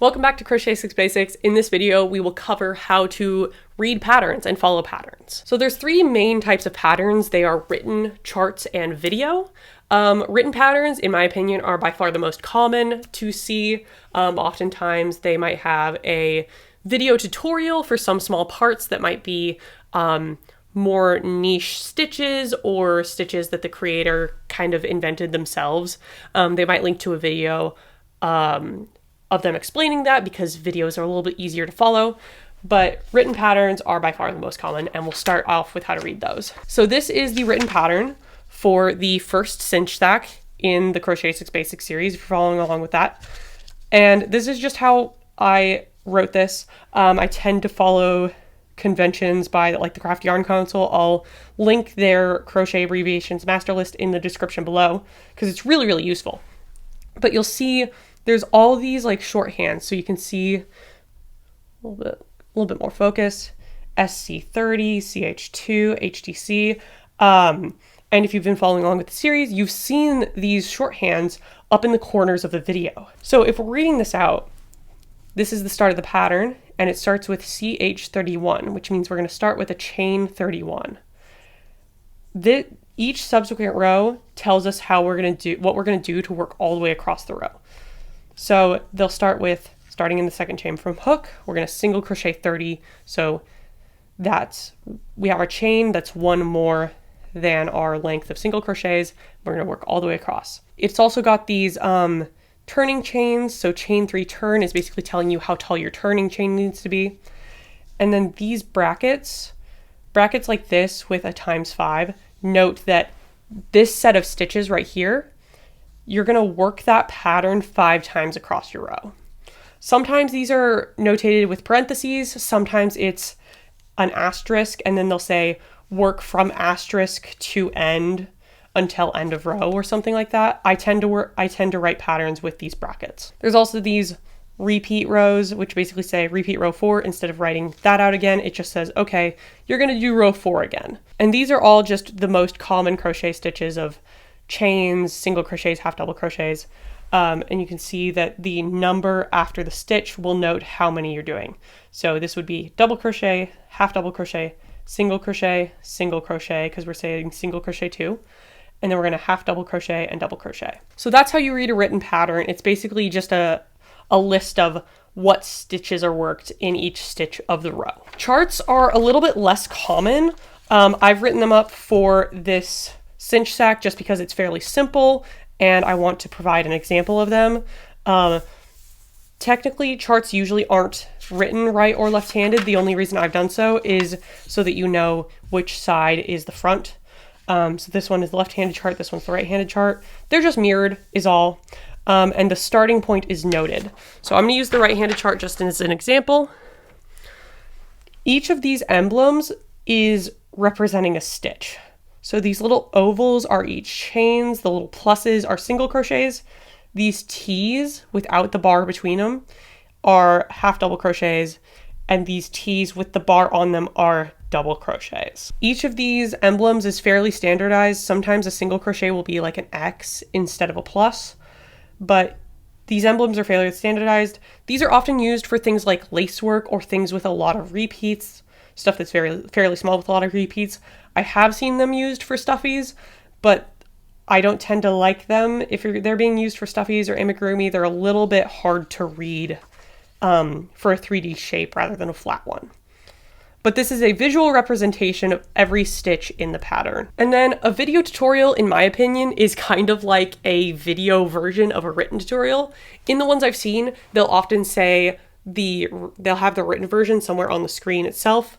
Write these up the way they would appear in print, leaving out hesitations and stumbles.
Welcome back to Crochet 6 Basics. In this video, we will cover how to read patterns and follow patterns. So there's three main types of patterns. They are written, charts, and video. Written patterns, in my opinion, are by far the most common to see. Oftentimes they might have a video tutorial for some small parts that might be more niche stitches or stitches that the creator kind of invented themselves. They might link to a video of them explaining that because videos are a little bit easier to follow, but written patterns are by far the most common, and we'll start off with how to read those. So this is the written pattern for the first cinch stack in the Crochet 6 Basics series, if you're following along with that. And this is just how I wrote this. I tend to follow conventions by like the Craft Yarn Council. I'll link their crochet abbreviations master list in the description below because it's really, really useful. But you'll see there's all these like shorthands, so you can see a little bit more focus, SC30, CH2, HTC. And if you've been following along with the series, you've seen these shorthands up in the corners of the video. So if we're reading this out, this is the start of the pattern, and it starts with CH31, which means we're going to start with a chain 31. Each subsequent row tells us how we're going to do what we're going to do to work all the way across the row. So they'll start with starting in the second chain from hook. We're going to single crochet 30. So we have our chain that's one more than our length of single crochets. We're going to work all the way across. It's also got these turning chains. So chain 3 turn is basically telling you how tall your turning chain needs to be. And then these brackets like this with a ×5, note that this set of stitches right here, you're going to work that pattern 5 times across your row. Sometimes these are notated with parentheses, sometimes it's an asterisk, and then they'll say work from asterisk to end until end of row or something like that. I tend to write patterns with these brackets. There's also these repeat rows, which basically say repeat row 4. Instead of writing that out again, it just says, okay, you're going to do row 4 again. And these are all just the most common crochet stitches of chains, single crochets, half double crochets. And you can see that the number after the stitch will note how many you're doing. So this would be double crochet, half double crochet, single crochet, because we're saying single crochet 2. And then we're going to half double crochet and double crochet. So that's how you read a written pattern. It's basically just a list of what stitches are worked in each stitch of the row. Charts are a little bit less common. I've written them up for this cinch stack just because it's fairly simple and I want to provide an example of them. Technically, charts usually aren't written right or left-handed. The only reason I've done so is so that you know which side is the front. So this one is the left-handed chart, this one's the right-handed chart. They're just mirrored is all. And the starting point is noted. So I'm going to use the right-handed chart just as an example. Each of these emblems is representing a stitch. So these little ovals are each chains, the little pluses are single crochets. These T's without the bar between them are half double crochets, and these T's with the bar on them are double crochets. Each of these emblems is fairly standardized. Sometimes a single crochet will be like an X instead of a plus, but these emblems are fairly standardized. These are often used for things like lace work or things with a lot of repeats, stuff that's fairly small with a lot of repeats. I have seen them used for stuffies, but I don't tend to like them. If they're being used for stuffies or amigurumi, they're a little bit hard to read for a 3D shape rather than a flat one. But this is a visual representation of every stitch in the pattern. And then a video tutorial, in my opinion, is kind of like a video version of a written tutorial. In the ones I've seen, they'll often say they'll have the written version somewhere on the screen itself.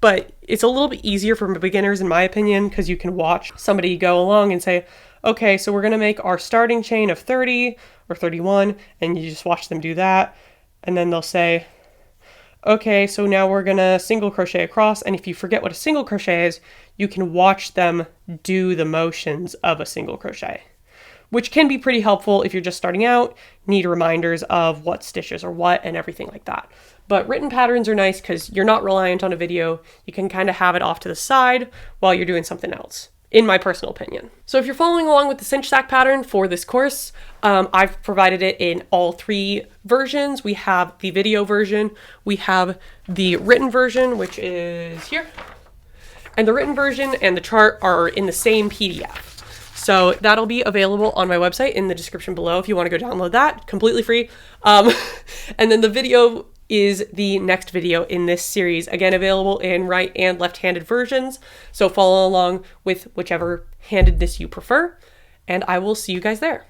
But it's a little bit easier for beginners, in my opinion, because you can watch somebody go along and say, okay, so we're going to make our starting chain of 30 or 31, and you just watch them do that. And then they'll say, okay, so now we're going to single crochet across. And if you forget what a single crochet is, you can watch them do the motions of a single crochet, which can be pretty helpful if you're just starting out, need reminders of what stitches are what and everything like that. But written patterns are nice because you're not reliant on a video. You can kind of have it off to the side while you're doing something else. in my personal opinion. So if you're following along with the cinch sack pattern for this course, I've provided it in all 3 versions. We have the video version, we have the written version, which is here, and the written version and the chart are in the same PDF. So that'll be available on my website in the description below if you want to go download that, completely free. And then the video is the next video in this series, again available in right and left-handed versions. So follow along with whichever handedness you prefer, and I will see you guys there.